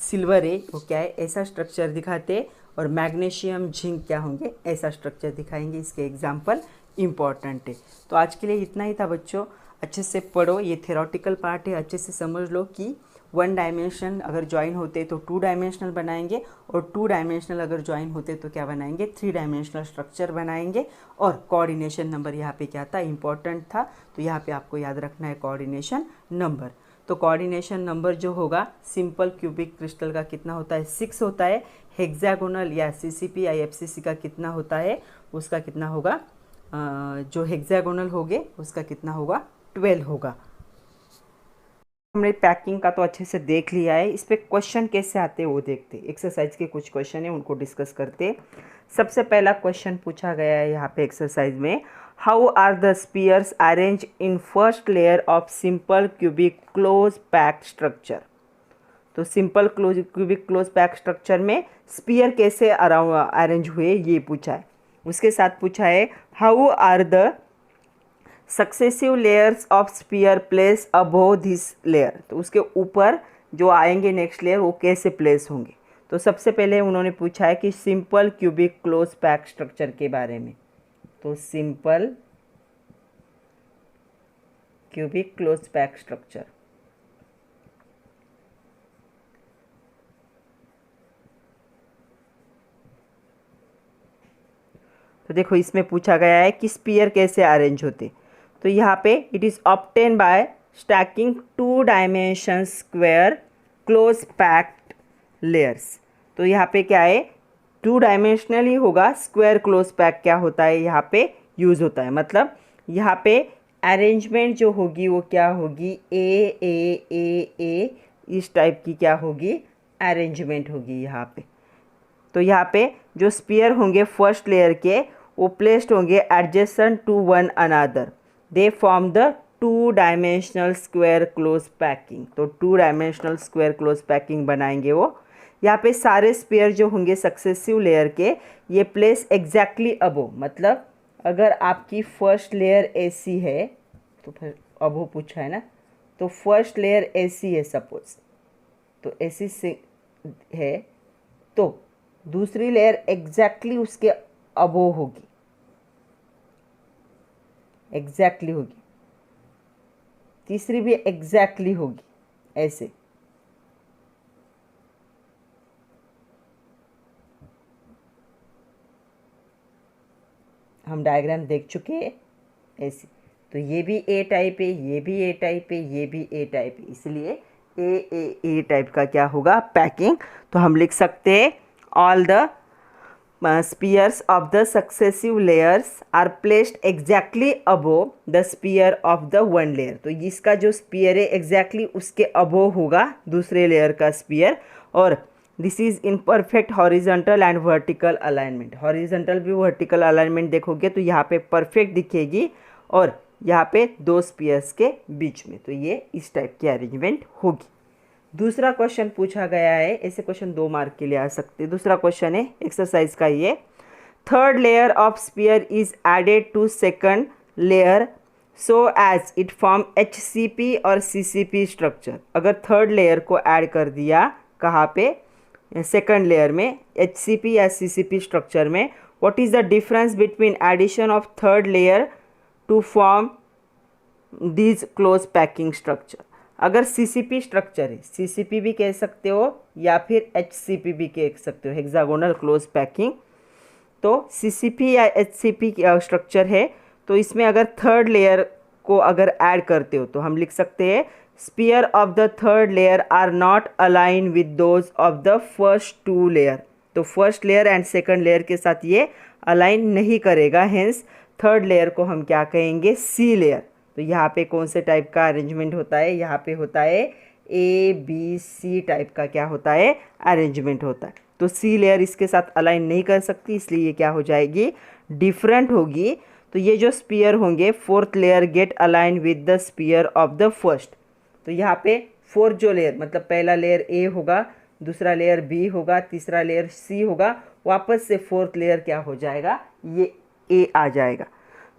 Speaker 1: सिल्वर है, वो क्या है, ऐसा स्ट्रक्चर दिखाते। और मैग्नीशियम जिंक क्या होंगे, ऐसा स्ट्रक्चर दिखाएंगे। इसके एग्जाम्पल इम्पॉर्टेंट है। तो आज के लिए इतना ही था बच्चों, अच्छे से पढ़ो, ये थेरोटिकल पार्ट है, अच्छे से समझ लो कि 1 डायमेंशन अगर ज्वाइन होते तो 2 डायमेंशनल बनाएंगे, और 2 डायमेंशनल अगर ज्वाइन होते तो क्या बनाएंगे, 3 डायमेंशनल स्ट्रक्चर बनाएंगे। और कोऑर्डिनेशन नंबर यहाँ पे क्या था, इंपॉर्टेंट था। तो यहाँ पे आपको याद रखना है कोऑर्डिनेशन नंबर। तो कोऑर्डिनेशन नंबर जो होगा, सिंपल क्यूबिक क्रिस्टल का कितना होता है, 6 होता है। हेक्सागोनल या CCP या FCC का कितना होता है, उसका कितना होगा, जो हेक्सागोनल होगे उसका कितना होगा, 12 होगा। हमने पैकिंग का तो अच्छे से देख लिया है। इस पे क्वेश्चन कैसे आते हैं वो देखते। एक्सरसाइज के कुछ क्वेश्चन है, उनको डिस्कस करते। सबसे पहला क्वेश्चन पूछा गया है यहाँ पे एक्सरसाइज में, how are the spheres arrange in first layer of simple cubic close packed structure. तो simple cubic close pack structure में स्पीयर कैसे अरेंज हुए ये पूछा है। उसके साथ पूछा है, how are the successive layers of sphere place above this layer. तो उसके ऊपर जो आएंगे नेक्स्ट लेयर वो कैसे प्लेस होंगे। तो सबसे पहले उन्होंने पूछा है कि simple cubic close pack structure के बारे में। तो simple cubic close pack structure, तो देखो इसमें पूछा गया है कि स्पीयर कैसे अरेंज होते। तो यहाँ पे it is obtain bye stacking 2 dimension square close packed layers. तो यहाँ पे क्या है, टू डायमेंशनल ही होगा, स्क्वायर क्लोज पैक क्या होता है यहाँ पे यूज़ होता है। मतलब यहाँ पे अरेंजमेंट जो होगी वो क्या होगी, ए इस टाइप की क्या होगी, अरेंजमेंट होगी यहाँ पे। तो यहाँ पे जो स्पीयर होंगे फर्स्ट लेयर के वो प्लेस्ड होंगे adjacent to one another, they form the two dimensional square close packing. तो two dimensional square close packing बनाएंगे वो। यहाँ पे सारे स्पीयर जो होंगे सक्सेसिव लेयर के ये प्लेस एग्जैक्टली अबो, मतलब अगर आपकी फर्स्ट लेयर एसी है तो फिर अबो पूछा है ना, तो फर्स्ट लेयर एसी है सपोज, तो एसी से है तो दूसरी लेयर एग्जैक्टली उसके अबो होगी, एग्जैक्टली होगी, तीसरी भी एग्जैक्टली होगी, ऐसे। हम डायग्राम देख चुके हैं ऐसे। तो ये भी ए टाइप है, ये भी ए टाइप है, ये भी ए टाइप है, इसलिए ए टाइप का क्या होगा, पैकिंग। तो हम लिख सकते हैं all the spheres of the successive layers are placed exactly above the sphere of the one layer. तो इसका जो स्पीयर है एग्जैक्टली उसके अबोव होगा दूसरे लेयर का स्पीयर। और this is in perfect horizontal and vertical alignment. Horizontal भी वर्टिकल अलाइनमेंट देखोगे तो यहाँ पे परफेक्ट दिखेगी और यहाँ पे दो स्पीयर्स के बीच में। तो ये इस टाइप की अरेंजमेंट होगी। दूसरा क्वेश्चन पूछा गया है, ऐसे क्वेश्चन 2 मार्क के लिए आ सकते हैं। दूसरा क्वेश्चन है एक्सरसाइज का ये, third layer of sphere is added to second layer so as it form HCP और CCP स्ट्रक्चर। अगर थर्ड लेयर को ऐड कर दिया कहाँ पे, सेकंड लेयर में, HCP या CCP स्ट्रक्चर में, what is the difference between addition of third layer to form this close packing structure. अगर CCP स्ट्रक्चर है, CCP भी कह सकते हो या फिर HCP भी कह सकते हो, हेक्सागोनल क्लोज पैकिंग। तो CCP या HCP स्ट्रक्चर है तो इसमें अगर थर्ड लेयर को अगर ऐड करते हो तो हम लिख सकते हैं sphere of the third layer are not align with those of the first two layer. तो first layer and second layer के साथ ये अलाइन नहीं करेगा, हेंस थर्ड लेयर को हम क्या कहेंगे, C लेयर। तो यहाँ पे कौन से टाइप का अरेंजमेंट होता है, यहाँ पे होता है ABC टाइप का क्या होता है, अरेंजमेंट होता है। तो C लेयर इसके साथ अलाइन नहीं कर सकती, इसलिए ये क्या हो जाएगी, डिफरेंट होगी। तो ये जो स्पीयर होंगे fourth layer get align with the sphere of the first. तो यहाँ पे फोर्थ जो लेयर, मतलब पहला लेयर A होगा, दूसरा लेयर B होगा, तीसरा लेयर C होगा, वापस से फोर्थ लेयर क्या हो जाएगा, ये A आ जाएगा।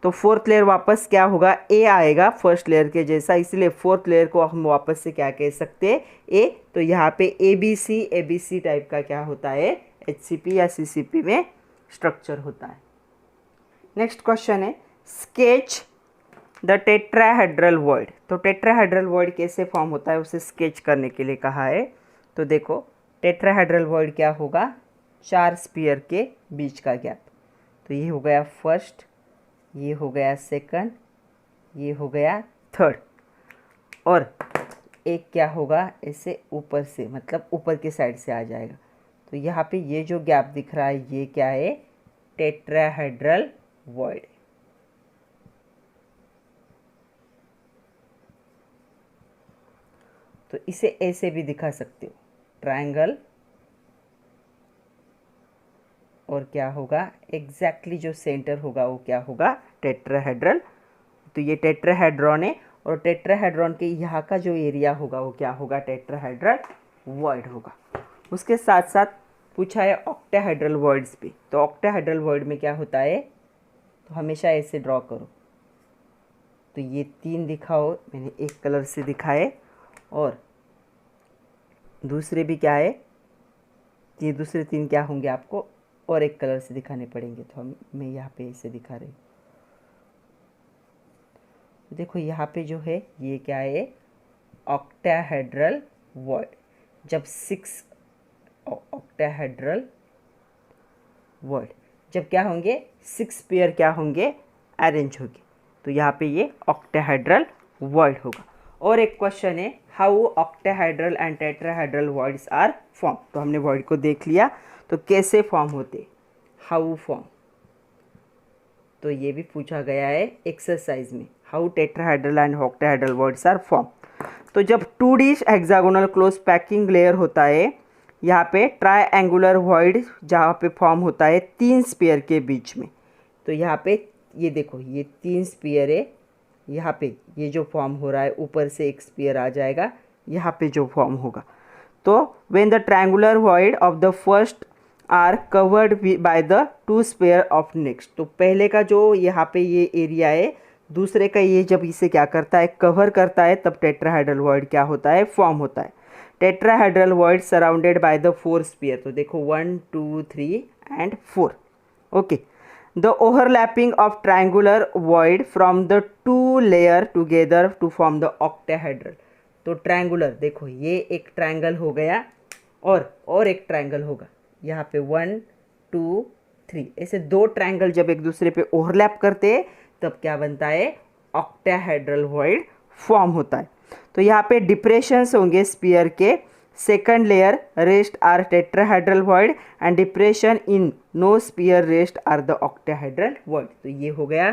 Speaker 1: तो फोर्थ लेयर वापस क्या होगा, A आएगा फर्स्ट लेयर के जैसा, इसलिए फोर्थ लेयर को हम वापस से क्या कह सकते हैं, A। तो यहाँ पे ABC टाइप का क्या होता है, HCP या CCP में स्ट्रक्चर होता है। नेक्स्ट क्वेश्चन है स्केच द टेट्राहेड्रल वॉइड। तो टेट्राहेड्रल वॉइड कैसे फॉर्म होता है उसे स्केच करने के लिए कहा है। तो देखो टेट्राहेड्रल वॉइड क्या होगा, 4 स्पीयर के बीच का गैप। तो ये हो गया फर्स्ट, ये हो गया सेकंड, ये हो गया थर्ड, और एक क्या होगा ऐसे ऊपर से, मतलब ऊपर के साइड से आ जाएगा। तो यहाँ पे ये जो गैप दिख रहा है ये क्या है, टेट्राहेड्रल वॉइड। तो इसे ऐसे भी दिखा सकते हो, ट्रायंगल, और क्या होगा एग्जैक्टली जो सेंटर होगा वो क्या होगा, टेट्राहेड्रल। तो ये टेट्राहेड्रॉन है और टेट्राहेड्रॉन के यहाँ का जो एरिया होगा वो क्या होगा, टेट्राहेड्रल वॉइड होगा। उसके साथ साथ पूछा है ऑक्टाहेड्रल वॉइड्स भी। तो ऑक्टाहेड्रल वॉइड में क्या होता है, तो हमेशा ऐसे ड्रॉ करो। तो ये 3 दिखाओ, मैंने एक कलर से दिखाए, और दूसरे भी क्या है, ये दूसरे 3 क्या होंगे आपको और एक कलर से दिखाने पड़ेंगे। तो मैं यहाँ पे ऐसे दिखा रही हूँ। तो देखो यहाँ पे जो है ये क्या है, ऑक्टाहेड्रल वॉइड। जब 6 ऑक्टाहेड्रल वॉइड, जब क्या होंगे 6 पेयर क्या होंगे, अरेंज होंगे। तो यहाँ पे ये ऑक्टाहेड्रल वॉइड होगा। और एक क्वेश्चन है how octahedral and tetrahedral voids are form. तो हमने वॉइड को देख लिया, तो कैसे फॉर्म होते, हाउ फॉर्म। तो ये भी पूछा गया है एक्सरसाइज में, how tetrahedral and octahedral voids are form. तो जब 2D hexagonal close packing layer होता है, यहाँ पे ट्रायंगुलर वॉइड जहाँ पे फॉर्म होता है 3 स्पेयर के बीच में। तो यहाँ पे ये देखो, ये 3 स्पेयर है, यहाँ पे ये जो फॉर्म हो रहा है ऊपर से एक स्पेयर आ जाएगा, यहाँ पे जो फॉर्म होगा। तो when the triangular void of the first are covered by the 2 sphere of next. तो पहले का जो यहाँ पे ये एरिया है, दूसरे का ये जब इसे क्या करता है, कवर करता है, तब टेट्राहेड्रल वॉइड क्या होता है, फॉर्म होता है। Tetrahedral void surrounded by the 4 sphere. तो देखो 1 2 3 and 4। Okay, the overlapping of triangular void from the 2 layer together to form the octahedral. तो ट्रायंगुलर देखो, ये एक ट्रायंगल हो गया और एक ट्रायंगल होगा, यहाँ पे 1 2 3, ऐसे 2 ट्रायंगल जब एक दूसरे पे ओवरलैप करते हैं तब क्या बनता है, ऑक्टाहेड्रल वॉइड फॉर्म होता है। तो यहाँ पे डिप्रेशंस होंगे स्पीयर के, second layer rest are tetrahedral void and depression in no sphere rest are the octahedral void. तो ये हो गया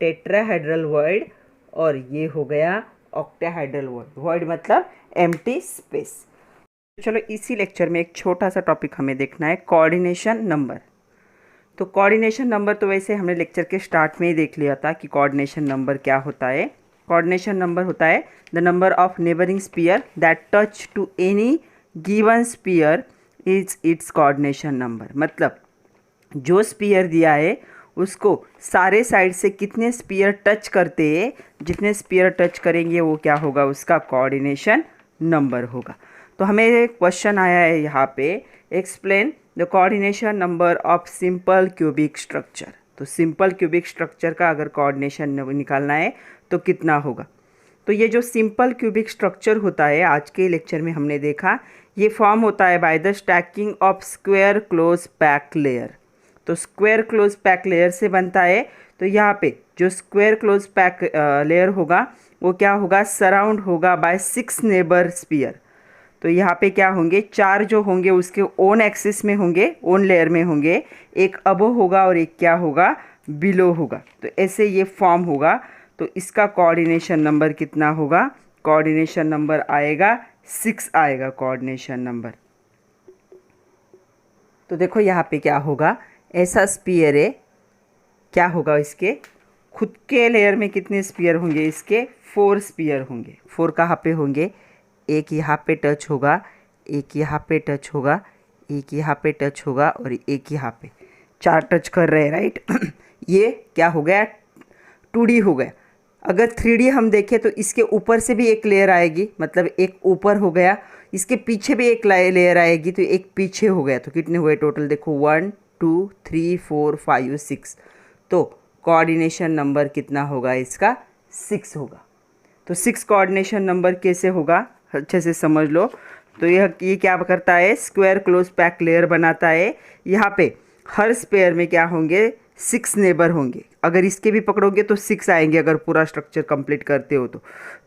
Speaker 1: टेट्राहेड्रल वॉइड और ये हो गया ऑक्टाहेड्रल वॉइड। वॉइड मतलब एम्प्टी स्पेस। चलो इसी लेक्चर में एक छोटा सा टॉपिक हमें देखना है, कोऑर्डिनेशन नंबर। तो कोऑर्डिनेशन नंबर तो वैसे हमने लेक्चर के स्टार्ट में ही देख लिया था कि कोऑर्डिनेशन नंबर क्या होता है। कोऑर्डिनेशन नंबर होता है the number of neighbouring sphere that touch to any given sphere is its coordination number. मतलब जो स्पीयर दिया है उसको सारे साइड से कितने स्पीयर टच करते हैं, जितने स्पीयर टच करेंगे वो क्या होगा, उसका कोऑर्डिनेशन नंबर होगा। तो हमें एक क्वेश्चन आया है यहाँ पे, explain the coordination number of simple cubic structure. तो सिंपल क्यूबिक स्ट्रक्चर का अगर कोऑर्डिनेशन निकालना है तो कितना होगा। तो ये जो सिंपल क्यूबिक स्ट्रक्चर होता है, आज के लेक्चर में हमने देखा, ये फॉर्म होता है by the stacking of square close pack layer. तो स्क्वायर क्लोज पैक लेयर से बनता है। तो यहाँ पे जो स्क्वायर क्लोज पैक लेयर होगा वो क्या होगा, सराउंड होगा बाय 6 नेबर स्पीयर। तो यहाँ पे क्या होंगे, 4 जो होंगे उसके ओन एक्सिस में होंगे, ओन लेयर में होंगे, एक अबो होगा और एक क्या होगा, बिलो होगा। तो ऐसे ये फॉर्म होगा। तो इसका कोऑर्डिनेशन नंबर कितना होगा, कोऑर्डिनेशन नंबर आएगा 6 आएगा कोऑर्डिनेशन नंबर। तो देखो यहाँ पे क्या होगा, ऐसा स्पीयर है, क्या होगा, इसके खुद के लेयर में कितने स्पीयर होंगे, इसके 4 स्पीयर होंगे। 4 कहाँ पे होंगे, एक यहाँ पे टच होगा, एक यहाँ पे टच होगा, एक यहाँ पे टच होगा और एक यहाँ पे, 4 टच कर रहे हैं, राइट। ये क्या हो गया, 2D हो गया। अगर 3D हम देखें तो इसके ऊपर से भी एक लेयर आएगी, मतलब एक ऊपर हो गया, इसके पीछे भी एक लेयर आएगी, तो एक पीछे हो गया। तो कितने हुए टोटल, देखो 1 2 3 4 5 6। तो कोऑर्डिनेशन नंबर कितना होगा इसका, 6 होगा। तो 6 कोऑर्डिनेशन नंबर कैसे होगा, अच्छे से समझ लो। तो ये क्या करता है, स्क्वायर क्लोज पैक लेयर बनाता है। यहाँ पे हर स्पेयर में क्या होंगे, 6 नेबर होंगे। अगर इसके भी पकड़ोगे तो 6 आएंगे, अगर पूरा स्ट्रक्चर कंप्लीट करते हो तो।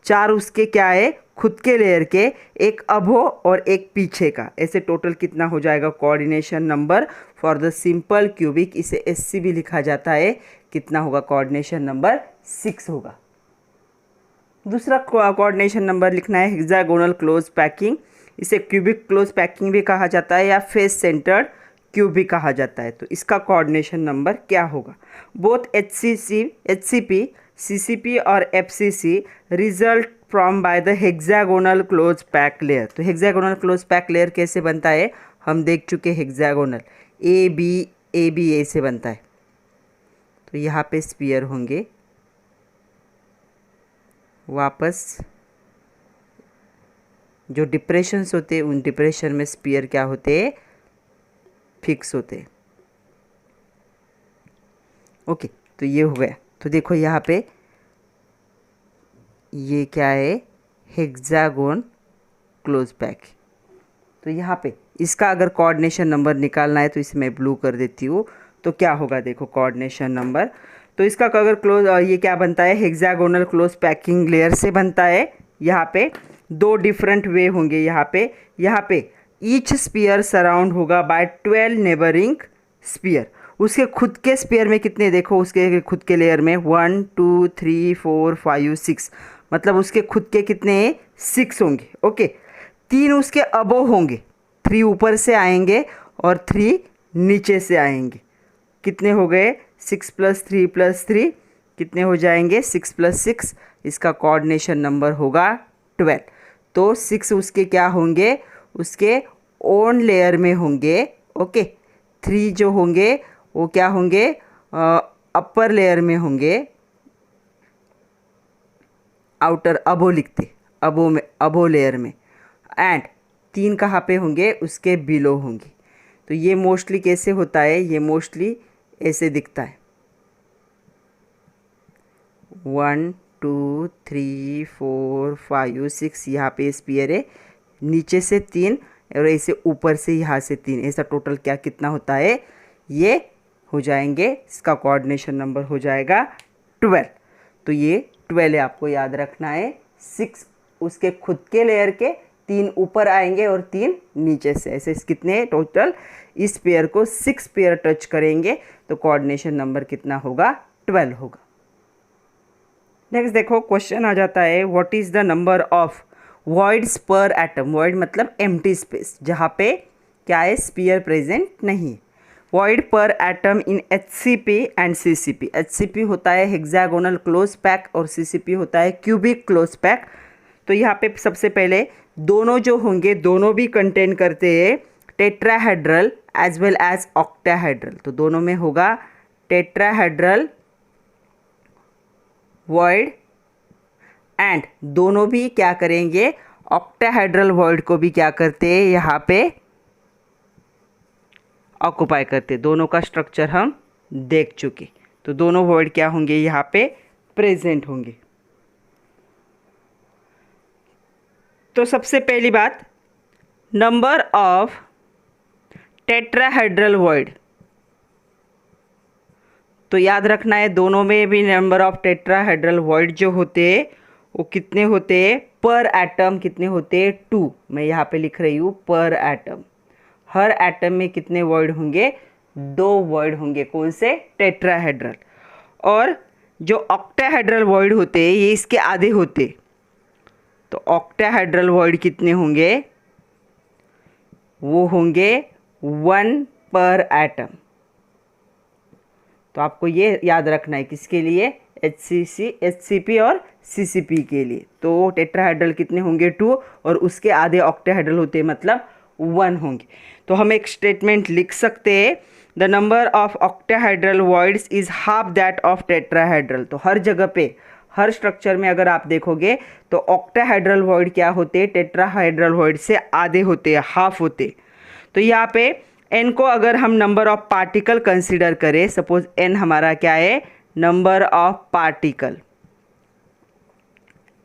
Speaker 1: 4 उसके क्या है, खुद के लेयर के, एक अबो और एक पीछे का, ऐसे टोटल कितना हो जाएगा coordination number for the simple cubic. इसे SC भी लिखा जाता है। कितना होगा, कोऑर्डिनेशन नंबर 6 होगा। दूसरा कोऑर्डिनेशन नंबर लिखना है हेक्सागोनल क्लोज पैकिंग। इसे क्यूबिक क्लोज पैकिंग भी कहा जाता है या फेस सेंटर्ड क्यूब भी कहा जाता है। तो इसका कोऑर्डिनेशन नंबर क्या होगा, बोथ HCP, CCP और FCC result from by the hexagonal close pack layer. तो हेक्सागोनल क्लोज पैक लेयर कैसे बनता है, हम देख चुके, हेक्सागोनल ABA से बनता है। तो यहाँ पे स्पीयर होंगे, वापस जो डिप्रेशंस होते हैं उन डिप्रेशन में स्पीयर क्या होते हैं, फिक्स होते हैं। ओके, तो ये हो गया। तो देखो यहाँ पे ये क्या है, हेक्सागोन क्लोज पैक। तो यहाँ पे इसका अगर कोऑर्डिनेशन नंबर निकालना है तो इसे मैं ब्लू कर देती हूँ। तो क्या होगा, देखो कोऑर्डिनेशन नंबर। तो इसका अगर क्लोज ये क्या बनता है, हेक्सागोनल क्लोज पैकिंग लेयर से बनता है। यहाँ पे दो डिफरेंट वे होंगे। यहाँ पे ईच स्पीयर सराउंड होगा बाय 12 नेबरिंग स्पीयर। उसके खुद के स्पीयर में कितने, देखो उसके खुद के लेयर में 1 2 3 4 5 6, मतलब उसके खुद के कितने 6 होंगे। ओके, 3 उसके अबो होंगे, 3 ऊपर से आएंगे और 3 नीचे से आएंगे। कितने हो गए 6 + 3 + 3 कितने हो जाएंगे 6 + 6, इसका कोऑर्डिनेशन नंबर होगा 12। तो 6 उसके क्या होंगे, उसके ओन लेयर में होंगे। ओके, 3 जो होंगे वो क्या होंगे, अपर लेयर में होंगे, आउटर अबो लिखते, अबो में, अबो लेयर में। एंड 3 कहाँ पे होंगे, उसके बिलो होंगे। तो ये मोस्टली कैसे होता है, ये मोस्टली ऐसे दिखता है 1 2 3 4 5 6, यहाँ पे स्पीयर है, नीचे से 3 और ऐसे ऊपर से यहाँ से 3, ऐसा टोटल क्या कितना होता है, ये हो जाएंगे, इसका कोऑर्डिनेशन नंबर हो जाएगा 12। तो ये 12 है, आपको याद रखना है। 6 उसके खुद के लेयर के, 3 ऊपर आएंगे और 3 नीचे से, ऐसे कितने टोटल, इस पेयर को 6 पेयर टच करेंगे तो कोऑर्डिनेशन नंबर कितना होगा, 12 होगा। नेक्स्ट देखो क्वेश्चन आ जाता है, what is the number of voids पर एटम। वॉइड मतलब एम्प्टी स्पेस, जहाँ पे क्या है, स्पीयर प्रेजेंट नहीं है। वॉइड पर atom in HCP and CCP। HCP होता है हेक्सागोनल क्लोज पैक और CCP होता है क्यूबिक क्लोज पैक। तो यहाँ पे सबसे पहले दोनों जो होंगे, दोनों भी कंटेन करते हैं tetrahedral as well as octahedral. तो दोनों में होगा टेट्राहेड्रल वॉइड, एंड दोनों भी क्या करेंगे, ऑक्टाहेड्रल वॉइड को भी क्या करते हैं, यहाँ पे ऑक्यूपाई करते। दोनों का स्ट्रक्चर हम देख चुके, तो दोनों वर्ड क्या होंगे, यहाँ पे प्रेजेंट होंगे। तो सबसे पहली बात, नंबर ऑफ टेट्राहेड्रल वर्ड, तो याद रखना है दोनों में भी नंबर ऑफ टेट्राहेड्रल वर्ड जो होते हैं वो कितने होते हैं, पर एटम कितने होते हैं, 2। मैं यहाँ पे लिख रही हूँ पर एटम। हर एटम में कितने वर्ड होंगे, 2 वर्ड होंगे, कौन से, टेट्राहेड्रल। और जो ऑक्टाहेड्रल वर्ड होते हैं ये इसके आधे होते, तो ऑक्टाहेड्रल वर्ड कितने होंगे, वो होंगे 1 पर एटम। तो आपको ये याद रखना है, किसके लिए, HCP और CCP के लिए। तो टेट्राहेड्रल कितने होंगे, 2, और उसके आधे ऑक्टाहेड्रल होते हैं, मतलब 1 होंगे। तो हम एक स्टेटमेंट लिख सकते हैं, the number of octahedral voids is half that of tetrahedral. तो हर जगह पे, हर स्ट्रक्चर में अगर आप देखोगे तो ऑक्टाहेड्रल वॉइड क्या होते हैं, टेट्राहेड्रल वॉइड से आधे होते हैं, हाफ होते। तो यहाँ पे n को अगर हम नंबर ऑफ पार्टिकल कंसीडर करें, सपोज n हमारा क्या है, नंबर ऑफ पार्टिकल,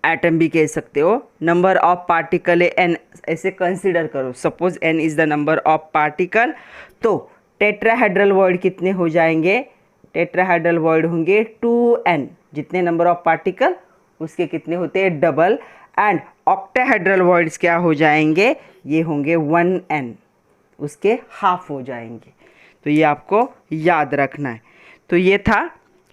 Speaker 1: एटम भी कह सकते हो, नंबर ऑफ पार्टिकल है n, ऐसे कंसीडर करो, suppose n is the number of particle. तो टेट्राहेड्रल वर्ड कितने हो जाएंगे, टेट्राहेड्रल वर्ड होंगे 2n, जितने नंबर ऑफ पार्टिकल उसके कितने होते हैं, डबल। एंड ऑक्टाहेड्रल वर्ड्स क्या हो जाएंगे, ये होंगे 1n, उसके हाफ हो जाएंगे। तो ये आपको याद रखना है। तो ये था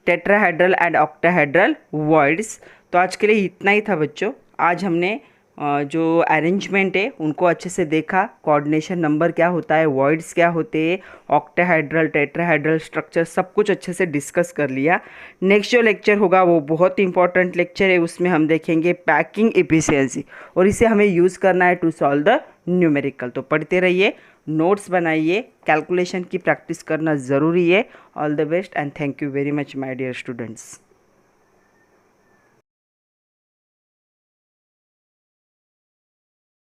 Speaker 1: टेट्राहेड्रल एंड ऑक्टाहेड्रल वर्ड्स। तो आज के लिए इतना ही था बच्चों। आज हमने जो अरेंजमेंट है उनको अच्छे से देखा, कोऑर्डिनेशन नंबर क्या होता है, वर्ड्स क्या होते हैं, ऑक्टाहेड्रल टेट्राहेड्रल स्ट्रक्चर, सब कुछ अच्छे से डिस्कस कर लिया। नेक्स्ट जो लेक्चर होगा वो बहुत इंपॉर्टेंट लेक्चर है, उसमें हम देखेंगे पैकिंग एफिशिएंसी, और इसे हमें यूज़ करना है टू सॉल्व द न्यूमेरिकल। तो पढ़ते रहिए, नोट्स बनाइए, कैलकुलेशन की प्रैक्टिस करना ज़रूरी है। All the best and thank you very much my dear students.